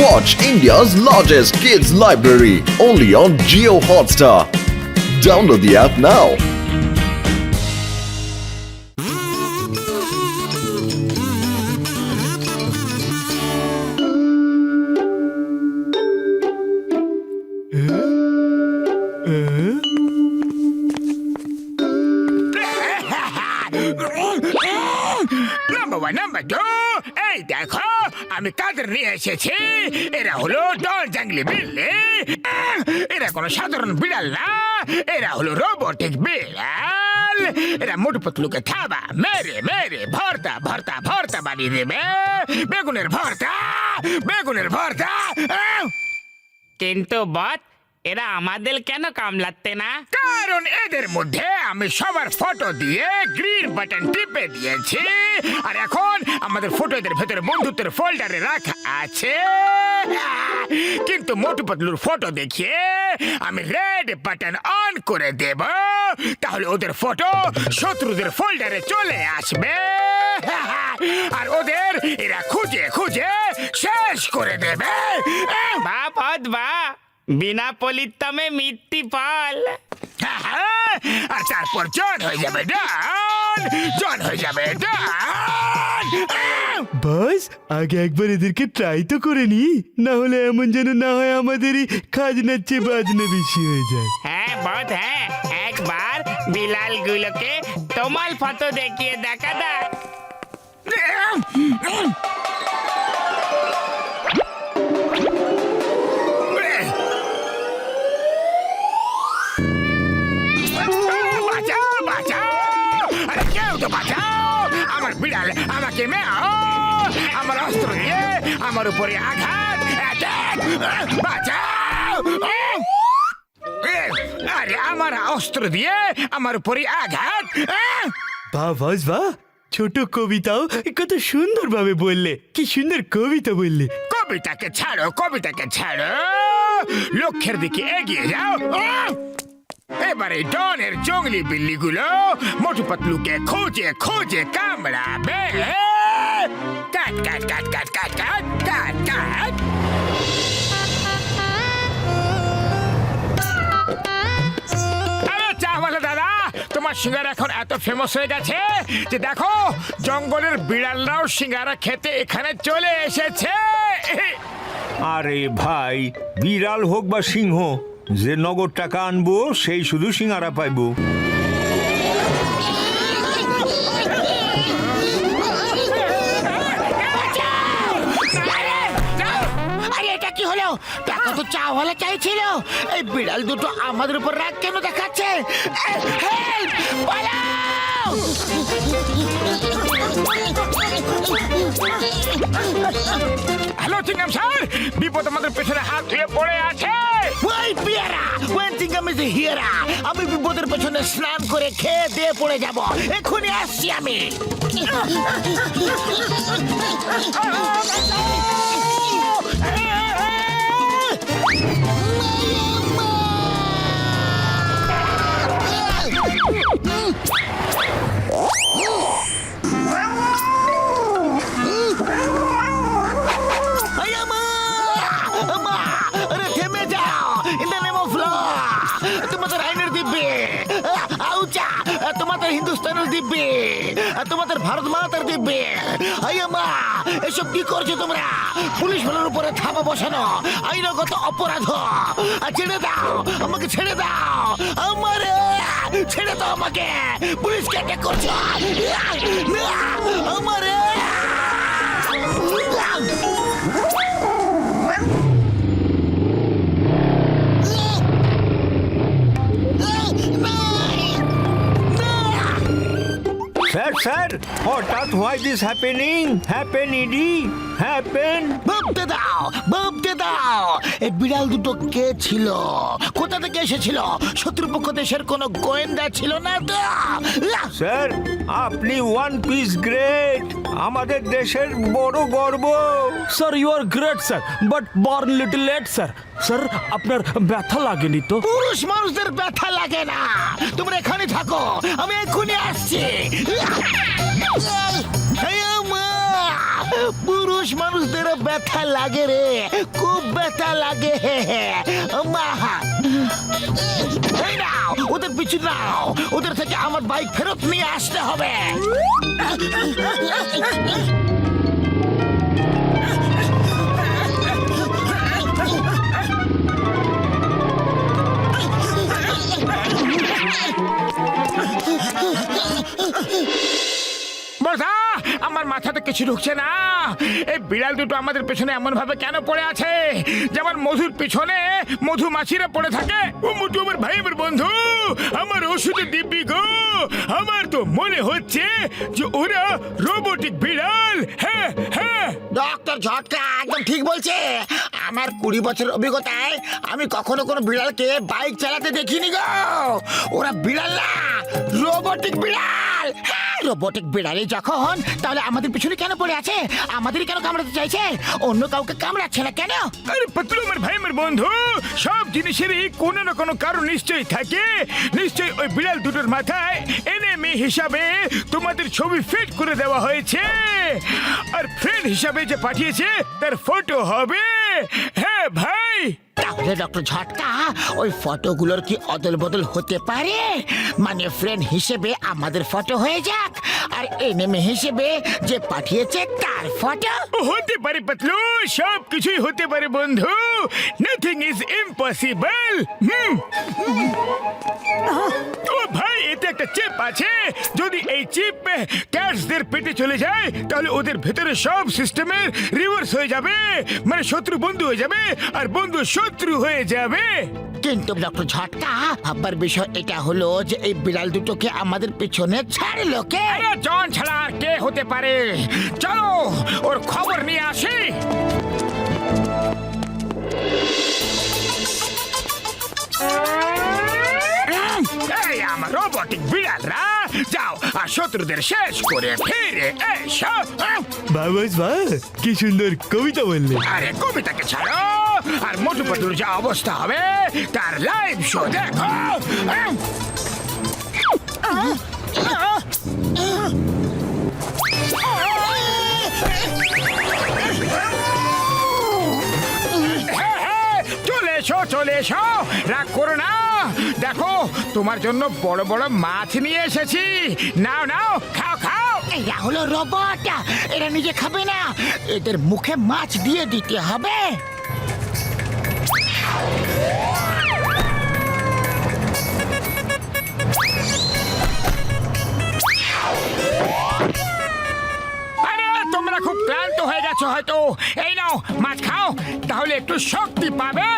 Watch India's largest kids library only on Jio Hotstar. Download the app now. Number one number two, এই দেখো আমি কাদের নিয়ে এসেছি। এরা হলো ডন জাংলি বিল্লি। এরা কোনো সাধারণ বিড়াল না, এরা হলো রোবটিক বিড়াল। এরা মোটু পাতলুকে থাবা মেরে মেরে ভর্তা ভর্তা ভর্তা বানিয়ে দেবে। বেগুনের ভর্তা, বেগুনের ভর্তা। কিন্তু বস, এরা আমাদের কেন কামলাতে না? কারণ এদের মধ্যে আমি সবার ফটো দিয়ে গ্রিন বাটন টিপে দিয়েছি, আর এখন আমাদের ফটো এদের ভেতরে বন্ধুত্বের ফোল্ডারে রাখা আছে। কিন্তু মোটু পাতলুর ফটো দেখিয়ে আমি রেড বাটন অন করে দেব, তাহলে ওদের ফটো শত্রুদের ফোল্ডারে চলে আসবে আর ওদের এরা খুঁজে খুঁজে শেষ করে দেবে। বা বস বা, বিনা পলিতমে মিট্টি পাল। আর তারপর জন হয়ে যাবে ডান, জন হয়ে যাবে ডান। বস, আগে একবার এদেরকে ট্রাই তো করে নি, না হলে এমন যেন না হয় আমাদেরই খাজনার চেয়ে বাজনা বেশি হয়ে যায়। হ্যাঁ বস, হ্যাঁ, একবার বিলাল গুলোকে তোমার ফটো দেখিয়ে দেখা দেখ। বাঁচাও বাঁচাও, আরে কেউ তো বাঁচাও, আমার বিড়াল আমাকে মেও, আমার অস্ত্র দিয়ে আমার উপরে আঘাত, অ্যাটাক, বাঁচাও। আরে আমার অস্ত্র দিয়ে আমার উপরে আঘাত। বাহ বস বাহ, ছোট কবিতাও কত সুন্দর ভাবে বললে, কি সুন্দর কবিতা বললে। কবিতাকে ছাড়ো, কবিতাকে ছাড়ো, লক্ষ্যের দিকে এগিয়ে যাও। এবারে ডনের জঙ্গলি বিল্লিগুলো মোটু পাতলুকে খুঁজে খুঁজে কামড়াবে। কাট কাট কাট কাট কাট কাট কাট কাট। আরে চাওয়ালা দাদা, তোমার সিঙ্গারা এখন এত ফেমাস হয়ে গেছে যে দেখো জঙ্গলের বিড়ালরাও সিঙ্গারা খেতে এখানে চলে এসেছে। আরে ভাই, বিড়াল হোক বা সিংহ, যে নগদ টাকা আনবো সেই শুধু সিঙ্গারা পাইবো। আরে এটা কি হলো? টাকা তো চাওয়ালা চাইছিল, এই বিড়াল দুটো আমাদের উপর রাগ কেন দেখাচ্ছে? হেল্প! পালাও! হ্যালো চিংগাম স্যার, বিপদ আমাদের পেছনে হাত ধুয়ে পড়ে আছে। ওই পিয়ারা, ওয়েন চিংগাম ইজ হিয়ারা, আমি বিপদের পেছনে স্নান করে খেয়ে দিয়ে পড়ে যাব, এক্ষুনি আসছি আমি। আরে থেমে যাও, in the name of law. তোমাদের আইনের দিব্যে, আউচা, তোমাদের হিন্দুস্তানের দিব্যে, তোমাদের ভারত মাতার দিব্যে। আইয়ামা, এসব কি করছো তোমরা? পুলিশ বলের উপরে থাবা বসানো আইনগত অপরাধ। ছেড়ে দাও আমাকে, ছেড়ে দাও আমারে, ছেড়ে দাও আমাকে, পুলিশকে অ্যাটাক করছো আমারে। স্যার স্যার, হঠাৎ why this happening? Happened, happen. ভাবতে দাও, ভাবতে দাও, এই বিড়াল দুটো কে ছিল, কোথা থেকে এসেছিল? শত্রুপক্ষ দেশের কোনো গোয়েন্দা ছিল না তো? স্যার, আপনি ওয়ান পিস গ্রেট, আমাদের দেশের বড় গর্ব। Sir, you are great sir, but born little late sir. Sir, আপনার ব্যথা লাগেনি তো? পুরুষ মানুষদের ব্যথা লাগে না, তোমরা এখানে থাকো, আমি এক্ষুনি আসছি। পুরুষ মানুষদেরও ব্যথা লাগে রে, খুব ব্যথা লাগে। মা, এই নাও, ওদের পিছু নাও, ওদের থেকে আমার বাইক ফেরত নিয়ে আসতে হবে। বর্ষা, আমার মাথাতে কিছু ঢুকছে না। এই বিড়াল দুটো আমাদের পেছনে এমন ভাবে কেন পড়ে আছে, যেমন মধুর পিছনে মধুমাছিরা পড়ে থাকে। ও মোটু আমার ভাই, আমার বন্ধু, আমার ওষুধের দিব্যি গো। আমার তো মনে হচ্ছে যে ওরা রোবোটিক বিড়াল। হ্যাঁ হ্যাঁ, ডক্টর ঝটকা একদম ঠিক বলছে। আমার 20 বছর অভিজ্ঞতায় আমি কখনো কোনো বিড়ালকে বাইক চালাতে দেখিনি গো। ওরা বিড়াল না, রোবোটিক বিড়াল। হ্যাঁ, রোবোটিক বিড়ালই যখন, তাহলে আমাদের পিছনে কেন পড়ে আছে? আমাদেরই কেন কামড়াতে চাইছে? অন্য কাউকে কামড়াচ্ছে না কেন? আরে পাতলু আমার ভাই, আমার বন্ধু, সব জিনিসেরই কোনো না কোনো কারণ নিশ্চয়ই থাকে। নিশ্চয়ই ওই বিড়াল দুটোর মাথায় এনিমি হিসাবে তোমাদের ছবি ফিট করে দেওয়া হয়েছে, আর ফ্রেন্ড হিসাবে যে পাঠিয়েছে তার ফটো হবে। হ্যাঁ ভাই, তাহলে ডক্টর ঝটকা, ওই ফটোগুলোর কি অদল বদল হতে পারে? মানে ফ্রেন্ড হিসেবে আমাদের ফটো হয়ে যাক, আর এনিমি হিসেবে যে পাঠিয়েছে তার ফটো। হতে পারে পাতলু, সব কিছুই হতে পারে বন্ধু। Nothing is impossible. ও ভাই, এতে একটা চিপ আছে। যদি এই চিপ ক্যাটসদের পেটে চলে যায়, তাহলে ওদের ভেতরে সব সিস্টেমের রিভার্স হয়ে যাবে। মানে শত্রু বন্ধু হয়ে যাবে, আর বন্ধু শত্রু হয়ে যাবে। কিন্তু ডক্টর ঝটকা, ভাববার বিষয় এটা হলো যে এই বিড়াল দুটোকে আমাদের পিছনে ছাড়লো কে? আরে জন ছাড়া আর কে হতে পারে? চলো ওর খবর নিয়ে আসি। এই আমার রোবটিক বিড়ালরা, যাও আর শত্রুদের শেষ করে ফিরে এসো। বাবাস বা, কি সুন্দর কবিতা বললে। আরে কবিতাকে ছাড়ো, আর মোটু পাতলুর যা অবস্থা হবে তার লাইভ শো দেখো। চলে এসো, চলে এসো, রাগ করো না। দেখো, তোমার জন্য বড় বড় মাছ নিয়ে এসেছি। নাও নাও, খাও খাও। এরা হলো রোবট, এরা নিজে খাবে না, এদের মুখে মাছ দিয়ে দিতে হবে। আরে তোমরা খুব ক্লান্ত হয়ে গেছো হয়তো। এই নাও মাছ খাও, তাহলে একটু শক্তি পাবে।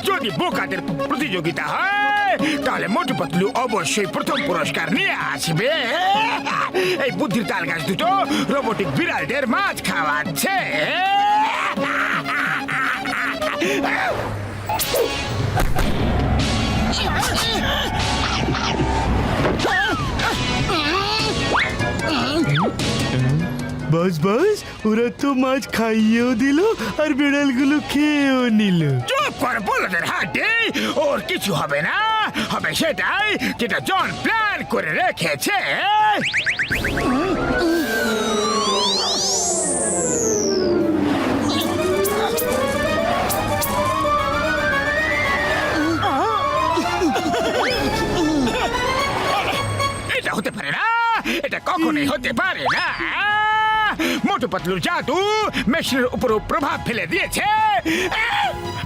যদি বোকাদের প্রতিযোগিতা হয়, তাহলে মোটু পাতলু অবশ্যই প্রথম পুরস্কার নিয়ে আসবে। এই বুদ্ধির তাল গাছ দুটো রোবোটিক বিড়ালদের মাছ খাওয়াচ্ছে। বাস বাস, ওরা তো মাছ খাইয়েও দিল আর বিড়ালগুলো খেয়েও নিল। চুপ কর বলদের হাটে, ওর কিছু হবে না। হবে সেটাই যেটা জন প্ল্যান করে রেখেছে। এটা হতে পারে না, এটা কখনোই হতে পারে না। মোটু পাতলুর জাদু মেশিনের উপরও প্রভাব ফেলে দিয়েছে।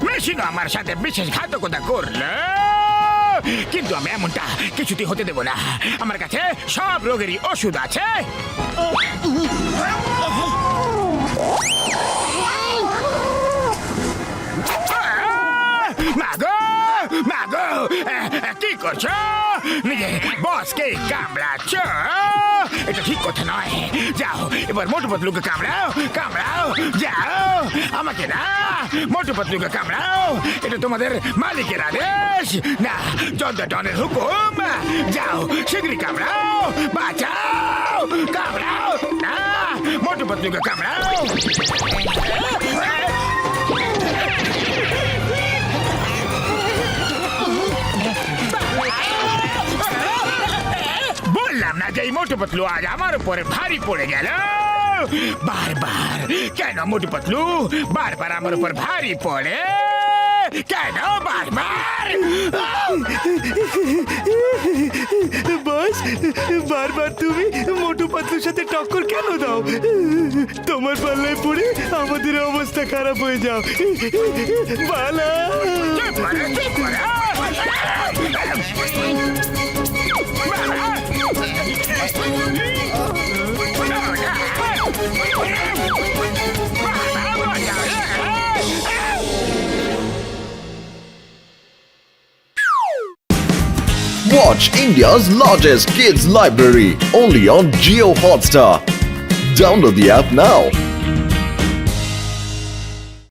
মেশিনও আমার সাথে বিশেষ ঘাতকতা করলো, কিন্তু আমি এমনটা কিছুতেই হতে দেব না। আমার কাছে সব রোগেরই ওষুধ আছে। মাগো মাগো, কি করছো? নিজে বসকে কামড়াচ্ছ? এটা ঠিক কথা নয়। যাও এবার মোটু পাতলুকে কামড়াও, কামড়াও, যাও। আমাকে না, মোটু পাতলুকে কামড়াও। এটা তোমাদের মালিকের আদেশ, না জন্দ ডনের হুকুম। যাও শীঘ্রই কামড়াও, বাঁচাও, কামড়াও। না, মোটু পাতলুকে কামড়াও। বললাম না যে এই মোটু পাতলু আজ আমার উপরে ভারী পড়ে গেল। বারবার কেন মোটু পাতলু বারবার আমার উপর ভারী পড়ে, কেন বারবার? বস, বারবার তুমি মোটু পাতলুর সাথে টক্কর কেন দাও? তোমার পাল্লায় পড়ে আমাদের অবস্থা খারাপ হয়ে যাও। পালা। চুপ করো, চুপ করো। Watch India's largest kids library only on Geo Hotstar. Download the app now.